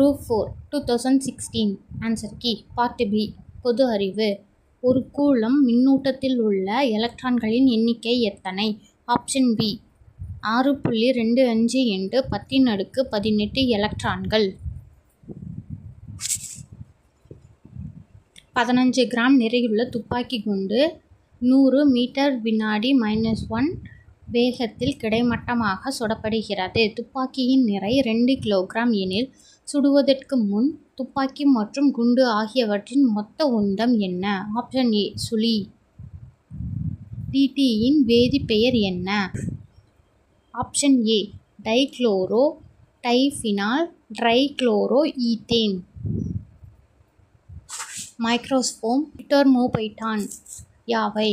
Group 4 2016 answer key part B பொது அறிவு. ஒரு கூலம் மின்னூட்டத்தில் உள்ள எலக்ட்ரான்களின் எண்ணிக்கை எத்தனை? ஆப்ஷன் பி 6.25 × 1018 எலக்ட்ரான்கள். 15 கிராம் நிறையுள்ள துப்பாக்கி குண்டு 100 மீட்டர் வினாடி -1 வேகத்தில் கிடைமட்டமாக சுடப்படுகிறது. துப்பாக்கியின் நிறை 2 கிலோகிராம் எனில் சுடுவதற்கு முன் துப்பாக்கி மற்றும் குண்டு ஆகியவற்றின் மொத்த உந்தம் என்ன? ஆப்ஷன் ஏ சுழி. டிடியின் வேதிப்பெயர் என்ன? Option A dichloro diphenol trichloro ethane. மைக்ரோஸ்போம் டிட்டர்மோபைட்டான் யாவை?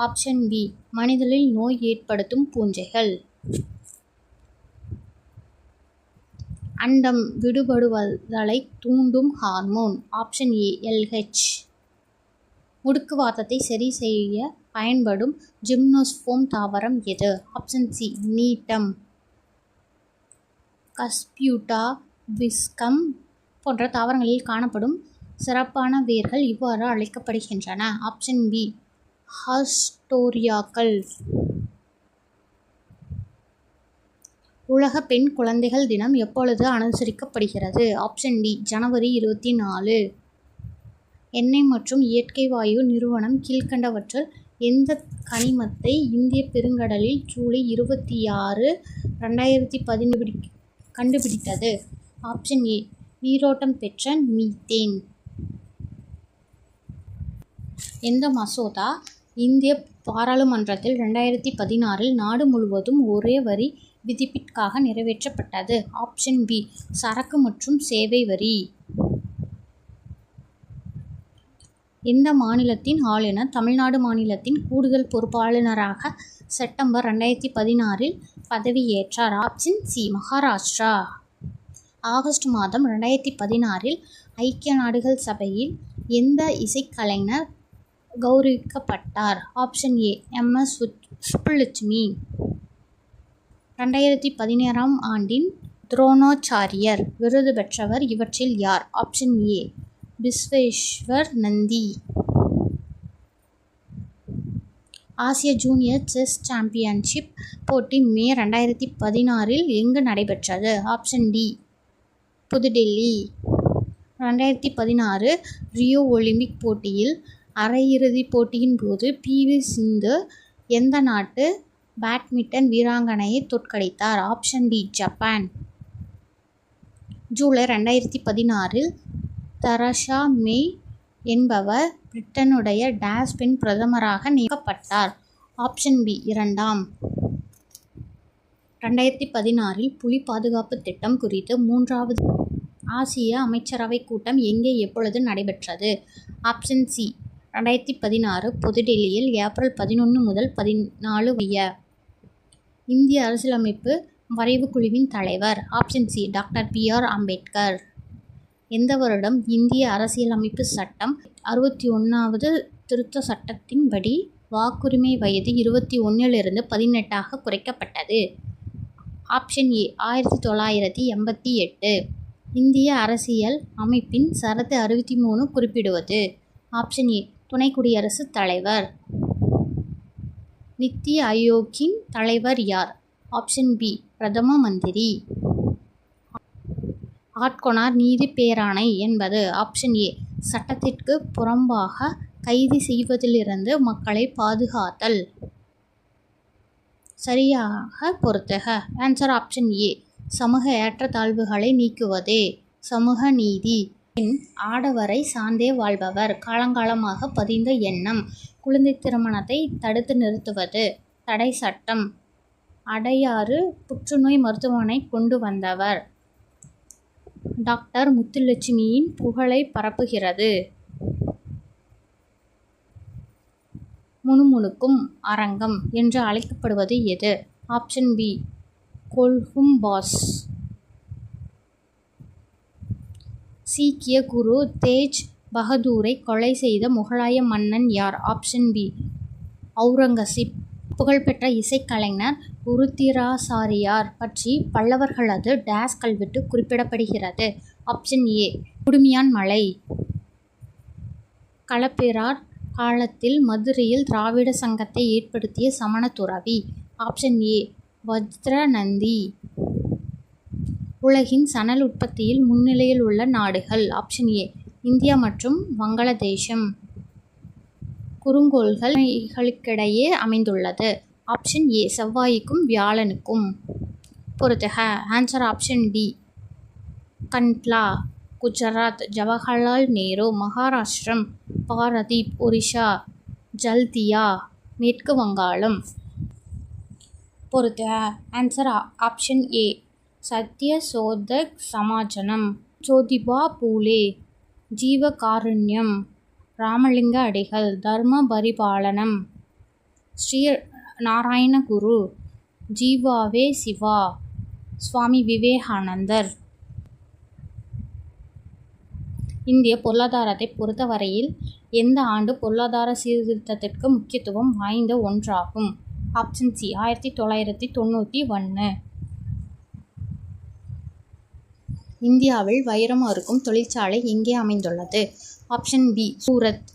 ஆப்ஷன் பி மனிதனில் நோய் ஏற்படுத்தும் பூஞ்சைகள். அண்டம் விடுபடுதலை தூண்டும் ஹார்மோன். Option A LH. முடுக்குவாதத்தை சரி செய்ய பயன்படும் ஜிம்னோஸ்போம் தாவரம் எது? Option C நீட்டம். கஸ்பியூட்டா விஸ்கம் போன்ற தாவரங்களில் காணப்படும் சிறப்பான வேர்கள் இவ்வாறு அழைக்கப்படுகின்றன. ஆப்ஷன் பி ஹாஸ்டோரியாக்கள். உலக பெண் குழந்தைகள் தினம் எப்பொழுது அனுசரிக்கப்படுகிறது? ஆப்ஷன் டி ஜனவரி 24. எண்ணெய் மற்றும் இயற்கை வாயு நிறுவனம் கீழ்க்கண்டவற்றுள் எந்த கனிமத்தை இந்திய பெருங்கடலில் ஜூலை 26, 2017 கண்டுபிடித்தது? ஆப்ஷன் ஏ நீரோட்டம் பெற்ற மீத்தேன். எந்த மசோதா இந்திய பாராளுமன்றத்தில் 2016 நாடு முழுவதும் ஒரே வரி விதிப்பிற்காக நிறைவேற்றப்பட்டது? ஆப்ஷன் பி சரக்கு மற்றும் சேவை வரி. எந்த மாநிலத்தின் ஆளுநர் தமிழ்நாடு மாநிலத்தின் கூடுதல் பொறுப்பாளுநராக செப்டம்பர் 2016 பதவியேற்றார்? Option C Maharashtra. ஆகஸ்ட் மாதம் 2016 ஐக்கிய நாடுகள் சபையில் எந்த இசைக்கலைஞர் கௌரவிக்கப்பட்டார்? Option A MS. சுப்புலட்சுமி. 2017 ஆண்டின் துரோணாச்சாரியர் விருது பெற்றவர் இவற்றில் யார்? ஆப்ஷன் ஏ விஸ்வேஸ்வர் நந்தி. ஆசிய ஜூனியர் செஸ் சாம்பியன்ஷிப் போட்டி மே 2016 எங்கு நடைபெற்றது? ஆப்ஷன் டி புதுடெல்லி. 2016 ரியோ ஒலிம்பிக் போட்டியில் அரையிறுதிப் போட்டியின் போது பி.வி. சிந்து எந்த நாட்டு பேட்மிண்டன் வீராங்கனையை தோற்கடித்தார்? Option D Japan. July 2016 Theresa May என்பவர் பிரிட்டனுடைய டேஸ் பெண் பிரதமராக நியமிக்கப்பட்டார்? ஆப்ஷன் பி இரண்டாம். 2016 புலி பாதுகாப்பு திட்டம் குறித்து 3வது ஆசிய அமைச்சரவை கூட்டம் எங்கே எப்பொழுது நடைபெற்றது? ஆப்ஷன் சி 2016 புதுடெல்லியில் ஏப்ரல் 11 முதல் 14 இந்திய அரசியலமைப்பு வரைவு குழுவின் தலைவர்? Option C doctor B.R.. Ambedkar. எந்த வருடம் இந்திய அரசியலமைப்பு சட்டம் 61வது திருத்த சட்டத்தின்படி வாக்குரிமை வயது 21 18 குறைக்கப்பட்டது? Option A 1988. இந்திய அரசியல் அமைப்பின் சரத்து 63 குறிப்பிடுவது? ஆப்ஷன் ஏ துணை குடியரசுத் தலைவர். நித்தி ஆயோக்கின் தலைவர் யார்? ஆப்ஷன் பி பிரதம மந்திரி. ஆட்கொணர் நீதி பேராணை என்பது? ஆப்ஷன் ஏ சட்டத்திற்கு புறம்பாக கைது செய்வதிலிருந்து மக்களை பாதுகாத்தல். சரியாக பொறுத்துக. ஆன்சர் ஆப்ஷன் ஏ சமூக ஏற்றத்தாழ்வுகளை நீக்குவதே சமூக நீதி. பெண் ஆடவரை சார்ந்தே வாழ்பவர். காலங்காலமாக பதிந்த எண்ணம். குழந்தை திருமணத்தை தடுத்து நிறுத்துவது. தடை சட்டம். அடையாறு புற்றுநோய் மருத்துவமனை கொண்டு வந்தவர். டாக்டர் முத்துலட்சுமியின் புகழை பரப்புகிறது. முணுமுணுக்கும் அரங்கம் என்று அழைக்கப்படுவது எது? Option B கொல்ஹும்பாஸ். சீக்கிய குரு தேஜ் பகதூரை கொலை செய்த முகலாய மன்னன் யார்? Option B Aurangzeb. புகழ்பெற்ற இசைக்கலைஞர் உருத்திராசாரியார் பற்றி பல்லவர்களது டேஸ் கல்வெட்டு குறிப்பிடப்படுகிறது? ஆப்ஷன் ஏ குடுமியான் மலை. களப்பிரர் காலத்தில் மதுரையில் திராவிட சங்கத்தை ஏற்படுத்திய சமண துறவி. Option A Vajranandi. உலகின் சணல் உற்பத்தியில் முன்னிலையில் உள்ள நாடுகள். ஆப்ஷன் ஏ இந்தியா மற்றும் வங்காளதேசம். குறுங்கோள்களுக்கிடையே அமைந்துள்ளது. ஆப்ஷன் ஏ செவ்வாய்க்கும் வியாழனுக்கும். பொறுத்துக. Answer option D Kandla Gujarat, Jawaharlal Nehru Maharashtram, Paradip Orissa, Haldia மேற்கு வங்காளம். பொறுத்துக. ஆன்சர் ஆப்ஷன் ஏ சத்யசோதக் சமாஜனம், ஜோதிபா பூலே, ஜீவகாருண்யம், ராமலிங்க அடிகள், தர்ம பரிபாலனம், ஸ்ரீ நாராயண குரு, ஜீவாவே சிவா, சுவாமி விவேகானந்தர். இந்திய பொருளாதாரத்தை பொறுத்தவரையில் எந்த ஆண்டு பொருளாதார சீர்திருத்தத்திற்கு முக்கியத்துவம் வாய்ந்த ஒன்றாகும்? Option C 1991. இந்தியாவில் வைரம் அறுக்கும் தொழிற்சாலை எங்கே அமைந்துள்ளது? Option B Surat.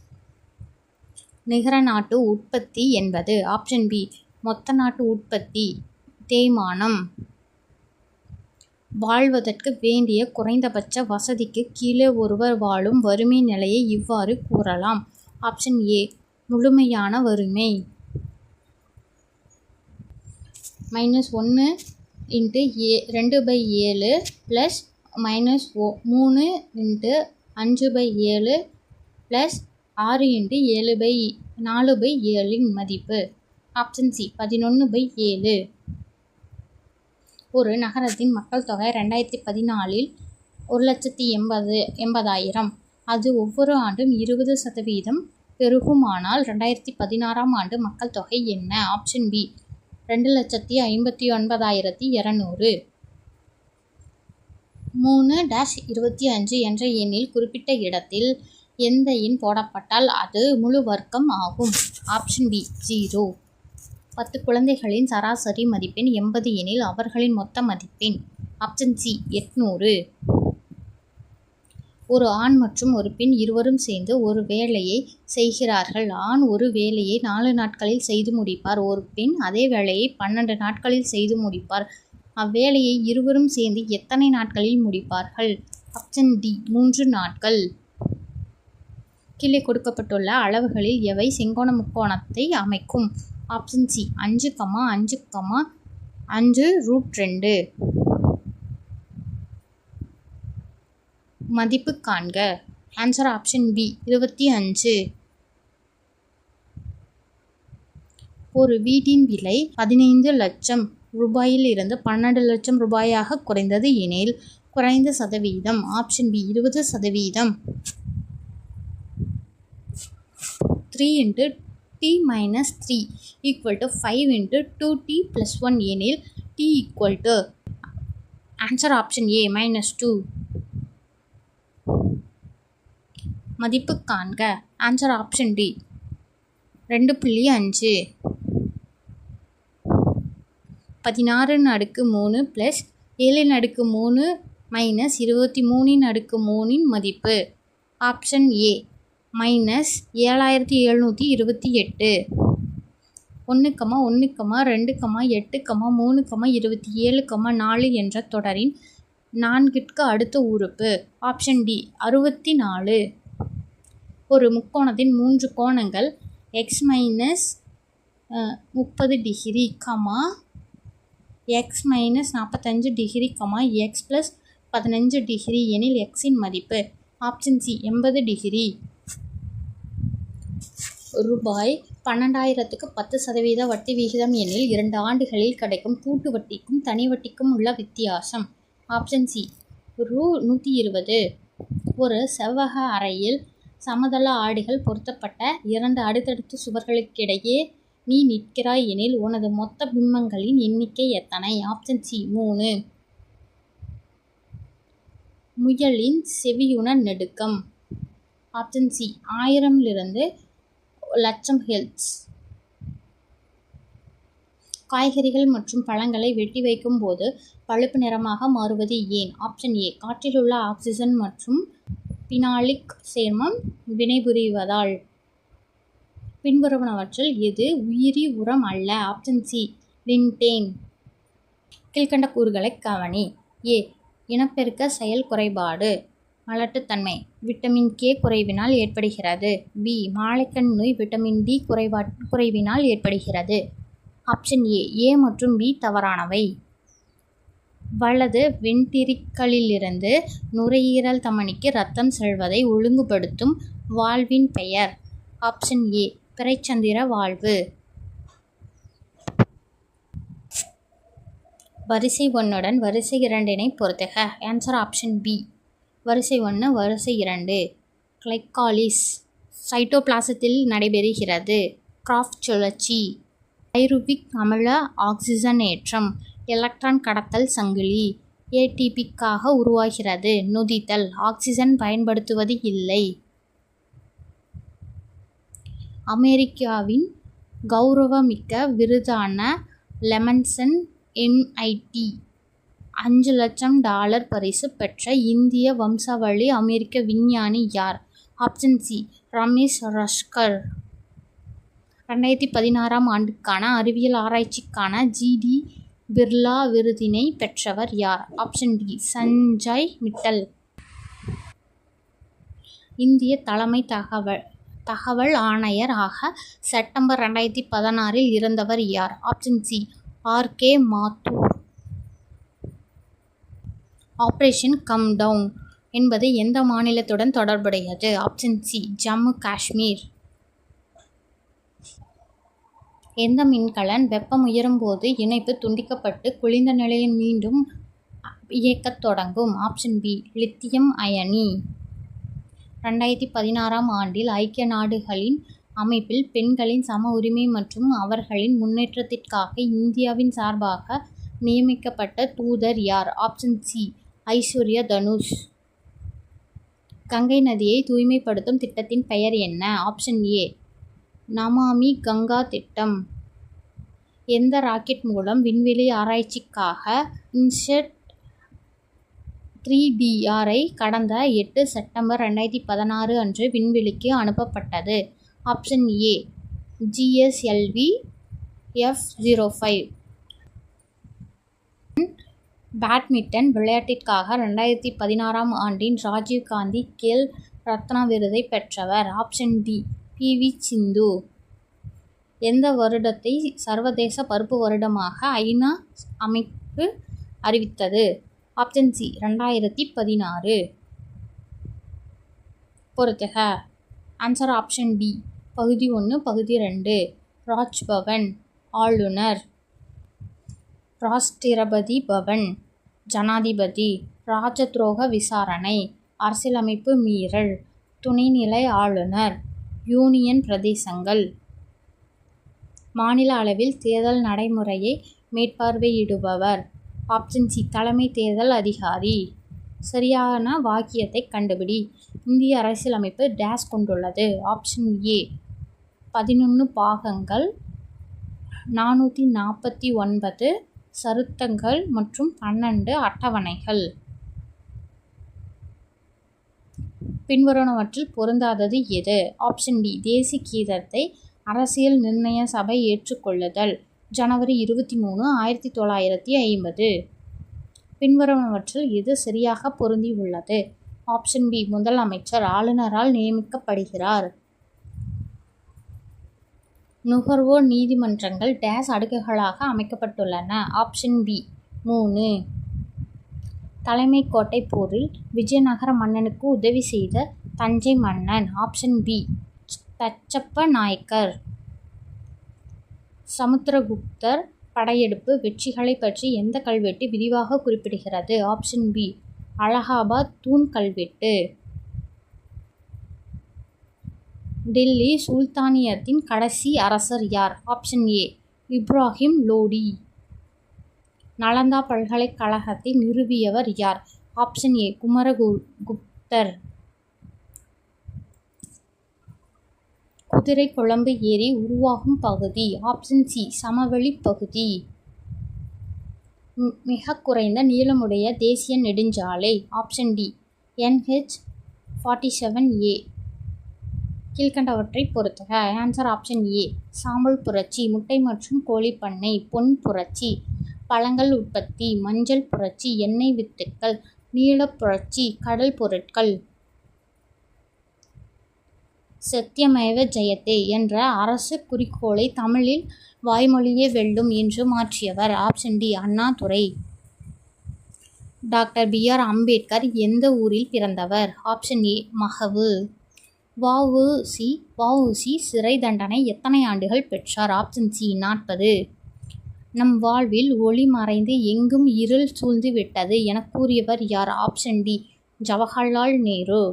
நிகர நாட்டு உற்பத்தி என்பது? ஆப்ஷன் பி மொத்த நாட்டு உற்பத்தி. தேய்மானம். வாழ்வதற்கு வேண்டிய குறைந்தபட்ச வசதிக்கு கீழே ஒருவர் வாழும் வறுமை நிலையை இவ்வாறு கூறலாம். ஆப்ஷன் ஏ முழுமையான வறுமை. -1 × 2/7 + -3 × 5/7 + 6 × 4/7 மதிப்பு. Option C 11/7. ஒரு நகரத்தின் மக்கள் தொகை 2014 1,80,000. அது ஒவ்வொரு ஆண்டும் 20% பெருகுமானால் 2016 ஆண்டு மக்கள் தொகை என்ன? Option B 2,59,200. 3-25 என்ற எண்ணில் குறிப்பிட்ட இடத்தில் எந்த எண் போடப்பட்டால் அது முழு வர்க்கம் ஆகும்? Option B 0. 10 குழந்தைகளின் சராசரி மதிப்பெண் 80 எனில் அவர்களின் மொத்த மதிப்பெண்? Option C 800. ஒரு ஆண் மற்றும் ஒரு பெண் இருவரும் சேர்ந்து ஒரு வேலையை செய்கிறார்கள். ஆண் ஒரு வேலையை 4 நாட்களில் செய்து முடிப்பார். ஒரு பெண் அதே வேலையை 12 நாட்களில் செய்து முடிப்பார். அவ்வேலையை இருவரும் சேர்ந்து எத்தனை நாட்களில் முடிப்பார்கள்? ஆப்ஷன் டி 3 நாட்கள். கீழே கொடுக்கப்பட்டுள்ள அளவுகளில் எவை செங்கோண முக்கோணத்தை அமைக்கும்? Option C 5,5,5√2. மதிப்பு காண்க. Answer option B 25. ஒரு வீட்டின் விலை 15 லட்சம் ரூபாயிலிருந்து 12 லட்சம் ரூபாயாக குறைந்தது எனில் குறைந்த சதவீதம்? Option B 20%. 3 × t - 3 = 5 × 2t + 1 எனில் t = ஆன்சர் ஆப்ஷன் ஏ -2. மதிப்பு காண்க. Answer option D 2.5. 16³ + 7³ - 23³ மதிப்பு? Option A -7728. 1, 1, 2, 8, 3, 27,4 என்ற தொடரின் 4ற்கு அடுத்த உறுப்பு? Option D 64. ஒரு முக்கோணத்தின் 3 கோணங்கள் x - 30°, x - 45°, x + 15° எனில் x இன் மதிப்பு? Option C 80°. ரூபாய் 12,000க்கு 10% வட்டி விகிதம் எனில் 2 ஆண்டுகளில் கிடைக்கும் கூட்டு வட்டிக்கும் தனி வட்டிக்கும் உள்ள வித்தியாசம்? ஆப்ஷன் சி ரூ. 120. ஒரு செவ்வக அறையில் சமதள ஆடிகள் பொருத்தப்பட்ட 2 அடுத்தடுத்த சுவர்களுக்கிடையே நீ நிற்கிறாய் எனில் உனது மொத்த பிம்பங்களின் எண்ணிக்கை எத்தனை? Option C 3. முயலின் செவியுணர் நெடுக்கம்? Option C 1000 - 1,00,000 hertz. காய்கறிகள் மற்றும் பழங்களை வெட்டி வைக்கும் போது பழுப்பு நிறமாக மாறுவது ஏன்? ஆப்ஷன் ஏ, காற்றில் உள்ள ஆக்சிஜன் மற்றும் பினாலிக் சேர்மம் வினைபுரிவதால். பின்வருவனவற்றில் எது உயிரி உரம் அல்ல? Option C, lindane. கீழ்கண்ட கூறுகளை கவனி. ஏ, இனப்பெருக்க செயல் குறைபாடு. மலட்டுத்தன்மை விட்டமின் கே குறைவினால் ஏற்படுகிறது. பி, மாலைக்கண் நோய் விட்டமின் டி குறைவினால் ஏற்படுகிறது. ஆப்ஷன் ஏ மற்றும் பி தவறானவை. வலது வென்ட்ரிக்கிளிலிருந்து நுரையீரல் தமனிக்கு இரத்தம் செல்வதை ஒழுங்குபடுத்தும் வால்வின் பெயர். ஆப்ஷன் ஏ, பிறைச்சந்திர வால்வு. வரிசை 1 வரிசை 2 பொருத்துக. Answer option B. வரிசை 1 வரிசை 2. கிளைகாலிஸ் சைட்டோபிளாசத்தில் நடைபெறுகிறது. கிராஃப்ட் சுழற்சி. பைருவிக் அமில ஆக்சிஜனேற்றம். எலக்ட்ரான் கடத்தல் சங்கிலி. ஏடிபிக்காக உருவாகிறது. நொதித்தல். ஆக்சிஜன் பயன்படுத்துவது இல்லை. அமெரிக்காவின் கௌரவமிக்க விருதான லெமன்சன் MIT $5,00,000 பரிசு பெற்ற இந்திய வம்சாவளி அமெரிக்க விஞ்ஞானி யார்? Option C, Ramesh ரஷ்கர். 2016 ஆண்டுக்கான அறிவியல் ஆராய்ச்சிக்கான GD பிர்லா விருதினை பெற்றவர் யார்? Option D, Sanjay Mittal. இந்திய தலைமை தகவல் ஆணையர் ஆக செப்டம்பர் 2016 இருந்தவர் யார்? Option C, RK Mathur. Operation calm down என்பது எந்த மாநிலத்துடன் தொடர்புடையது? Option C, Jammu Kashmir. எந்த மின்கலன் வெப்பம் உயரும் போது இணைப்பு துண்டிக்கப்பட்டு குளிர்ந்த நிலையில் மீண்டும் இயக்கத் தொடங்கும்? ஆப்ஷன் பி, லித்தியம் அயனி. 2016 ஆண்டில் ஐக்கிய நாடுகளின் அமைப்பில் பெண்களின் சம உரிமை மற்றும் அவர்களின் முன்னேற்றத்திற்காக இந்தியாவின் சார்பாக நியமிக்கப்பட்ட தூதர் யார்? Option C, Aishwarya Dhanush. கங்கை நதியை தூய்மைப்படுத்தும் திட்டத்தின் பெயர் என்ன? ஆப்ஷன் ஏ, நமாமி கங்கா திட்டம். எந்த ராக்கெட் மூலம் விண்வெளி ஆராய்ச்சிக்காக இன்சாட் 3DR கடந்த 8 செப்டம்பர் 2016 அன்று விண்வெளிக்கு அனுப்பப்பட்டது? Option A, GSLV F-05. Badminton விளையாட்டிற்காக 2016 ஆண்டின் ராஜீவ் காந்தி கேல் ரத்னா விருதை பெற்றவர்? Option D, PV Sindhu. எந்த வருடத்தை சர்வதேச பருப்பு வருடமாக ஐநா அமைப்பு அறிவித்தது? Option C, 2016. பொறுத்துக. ஆன்சர் ஆப்ஷன் டி, பகுதி 1 பகுதி 2. ராஜ்பவன் ஆளுநர். ராஷ்டிரபதி பவன் ஜனாதிபதி. ராஜ துரோக விசாரணை. அரசியலமைப்பு மீறல். துணைநிலை ஆளுநர். யூனியன் பிரதேசங்கள். மாநில அளவில் தேர்தல் நடைமுறையை மேற்பார்வையிடுபவர்? ஆப்ஷன் சி, தலைமை தேர்தல் அதிகாரி. சரியான வாக்கியத்தை கண்டுபிடி. இந்திய அரசியலமைப்பு டேஸ் கொண்டுள்ளது? ஆப்ஷன் ஏ, 11 பாகங்கள், 449 சருத்தங்கள் மற்றும் 12 அட்டவணைகள். பின்வருவனவற்றில் பொருந்தாதது எது? ஆப்ஷன் டி, தேசிய கீதத்தை அரசியல் நிர்ணய சபை ஏற்றுக்கொள்ளுதல். ஜனவரி 23, 1950. பின்வருவனவற்றில் எது சரியாக பொருந்தி உள்ளது? ஆப்ஷன் பி, முதலமைச்சர் ஆளுநரால் நியமிக்கப்படுகிறார். நுகர்வோர் நீதிமன்றங்கள் டேஸ் அடுக்குகளாக அமைக்கப்பட்டுள்ளன? Option B, 3. தலைமைக்கோட்டை போரில் விஜயநகர மன்னனுக்கு உதவி செய்த தஞ்சை மன்னன்? Option B, Tachappa Nayakkar. சமுத்திரகுப்தர் படையெடுப்பு வெற்றிகளை பற்றி எந்த கல்வெட்டு விரிவாக குறிப்பிடுகிறது? ஆப்ஷன் பி, அலகாபாத் தூண் கல்வெட்டு. டெல்லி சுல்தானியத்தின் கடைசி அரசர் யார்? Option A, Ibrahim Lodi. நலந்தா பல்கலைக்கழகத்தை நிறுவியவர் யார்? Option A, Kumaraguptar. குதிரை குழம்பு ஏரி உருவாகும் பகுதி? ஆப்ஷன் சி சமவெளி பகுதி. மிக குறைந்த நீளமுடைய தேசிய நெடுஞ்சாலை? Option D NH-47A. கீழ்கண்டவற்றை பொறுத்துக. ஆன்சர் ஆப்ஷன் ஏ சாம்பல் புரட்சி, முட்டை மற்றும் கோழி பண்ணை, பொன் புரட்சி, பழங்கள் உற்பத்தி, மஞ்சள் புரட்சி, எண்ணெய் வித்துக்கள், நீல புரட்சி, கடல் பொருட்கள். சத்தியமேவ ஜெயதே என்ற அரசு குறிக்கோளை தமிழில் வாய்மொழியே வெல்லும் என்று மாற்றியவர்? Option D Annadurai. Doctor BR Ambedkar எந்த ஊரில் பிறந்தவர்? Option A Mhow. வ.உ.சி. சிறை தண்டனை எத்தனை ஆண்டுகள் பெற்றார்? Option C 40. நம் வாழ்வில் ஒளி மறைந்து எங்கும் இருள் சூழ்ந்து விட்டது என கூறியவர் யார்? Option D Jawaharlal Nehru.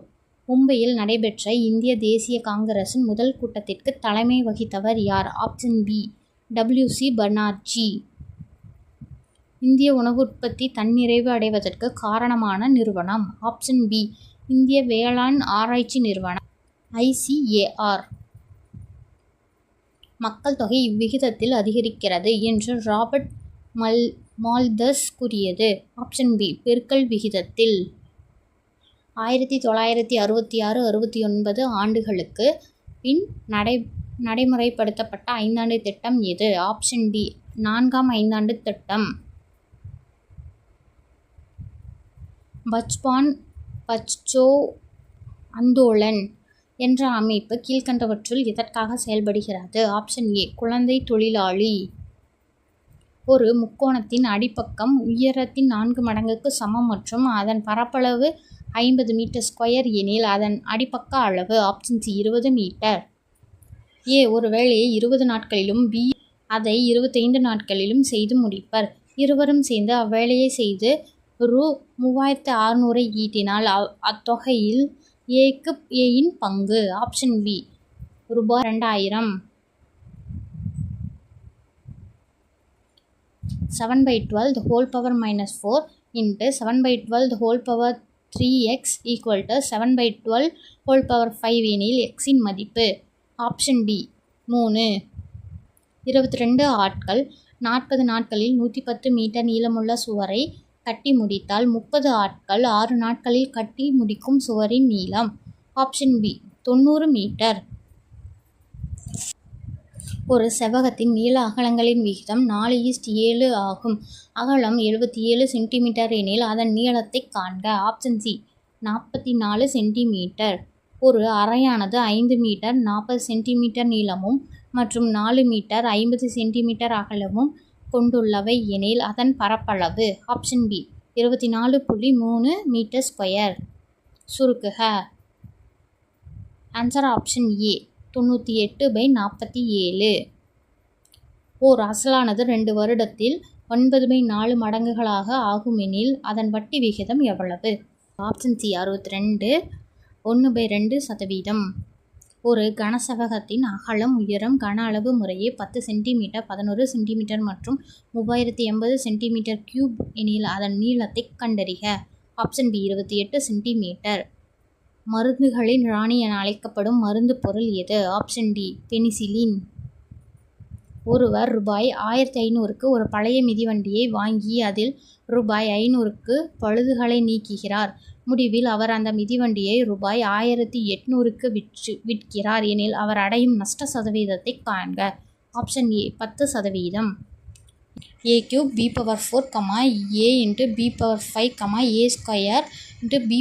மும்பையில் நடைபெற்ற இந்திய தேசிய காங்கிரசின் முதல் கூட்டத்திற்கு தலைமை வகித்தவர் யார்? Option B WC Banerjee. இந்திய உணவு உற்பத்தி தன்னிறைவு அடைவதற்கு காரணமான நிறுவனம்? ஆப்ஷன் பி இந்திய வேளாண் ஆராய்ச்சி நிறுவனம் ICAR. மக்கள் தொகை இவ்விகிதத்தில் அதிகரிக்கிறது என்று ராபர்ட் மால்தஸ் கூறியது? ஆப்ஷன் பி பெருக்கல் விகிதத்தில். 1966-69 ஆண்டுகளுக்கு பின் நடைமுறைப்படுத்தப்பட்ட ஐந்தாண்டு திட்டம் எது? ஆப்ஷன் டி 4ஆம் ஐந்தாண்டு திட்டம். பச்தோ அந்தோலன் என்ற அமைப்பு கீழ்கண்டவற்றுள் எதற்காக செயல்படுகிறது? ஆப்ஷன் ஏ குழந்தை தொழிலாளி. ஒரு முக்கோணத்தின் அடிப்பக்கம் உயரத்தின் 4 மடங்குக்கு சமம் மற்றும் அதன் பரப்பளவு 50 மீட்டர் ஸ்கொயர் எனில் அதன் அடிப்பக்க அளவு? Option C 20 metre. ஏ ஒரு வேலையை 20 நாட்களிலும் பி அதை 25 நாட்களிலும் செய்து முடிப்பர். இருவரும் சேர்ந்து அவ்வேலையை செய்து ரூ. 3600 ஈட்டினால் அத்தொகையில் ஏயின் பங்கு? ஆப்ஷன் பி ரூபாய் 2000. 7/12 (4) × 7/12 3x = 7/12 எனில் x-இன் மதிப்பு? Option D 3. 22 ஆட்கள் 40 நாட்களில் 110 மீட்டர் நீளமுள்ள சுவரை கட்டி முடித்தால் 30 ஆட்கள் 6 நாட்களில் கட்டி முடிக்கும் சுவரின் நீளம்? Option B 90 metre. ஒரு செவ்வகத்தின் நீள அகலங்களின் விகிதம் 4:7 ஆகும். அகலம் 77 சென்டிமீட்டர் எனில் அதன் நீளத்தை காண்க. Option C 44 centimetre. ஒரு அறையானது 5 மீட்டர் 40 சென்டிமீட்டர் நீளமும் மற்றும் 4 மீட்டர் 50 சென்டிமீட்டர் அகலமும் கொண்டுள்ளவை எனில் அதன் பரப்பளவு? Option B 24.3 metre square. சுருக்குக. Answer option A 98/47. ஓர் அசலானது 2 வருடத்தில் 9/4 மடங்குகளாக ஆகுமெனில் அதன் வட்டி விகிதம் எவ்வளவு? Option C 62 1/2%. ஒரு கனசெவ்வகத்தின் அகலம் உயரம் கன அளவு முறையே 10 சென்டிமீட்டர் 11 சென்டிமீட்டர் மற்றும் 3080 சென்டிமீட்டர் கியூப் எனில் அதன் நீளத்தை கண்டறிக. Option B 28 centimetre. மருந்துகளின் ராணி என அழைக்கப்படும் மருந்து பொருள் எது? Option D penicillin. ஒருவர் ரூபாய் 1500க்கு ஒரு பழைய மிதிவண்டியை வாங்கி அதில் ரூபாய் 500க்கு பழுதுகளை நீக்குகிறார். முடிவில் அவர் அந்த மிதிவண்டியை ரூபாய் 1800க்கு விற்கிறார் எனில் அவர் அடையும் நஷ்ட சதவீதத்தை காண்க. Option A 10%. a³ b⁴ a × b⁵ a² × b⁴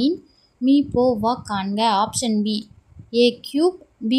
இன் மீ/வ காண்க. Option B a³ b⁴.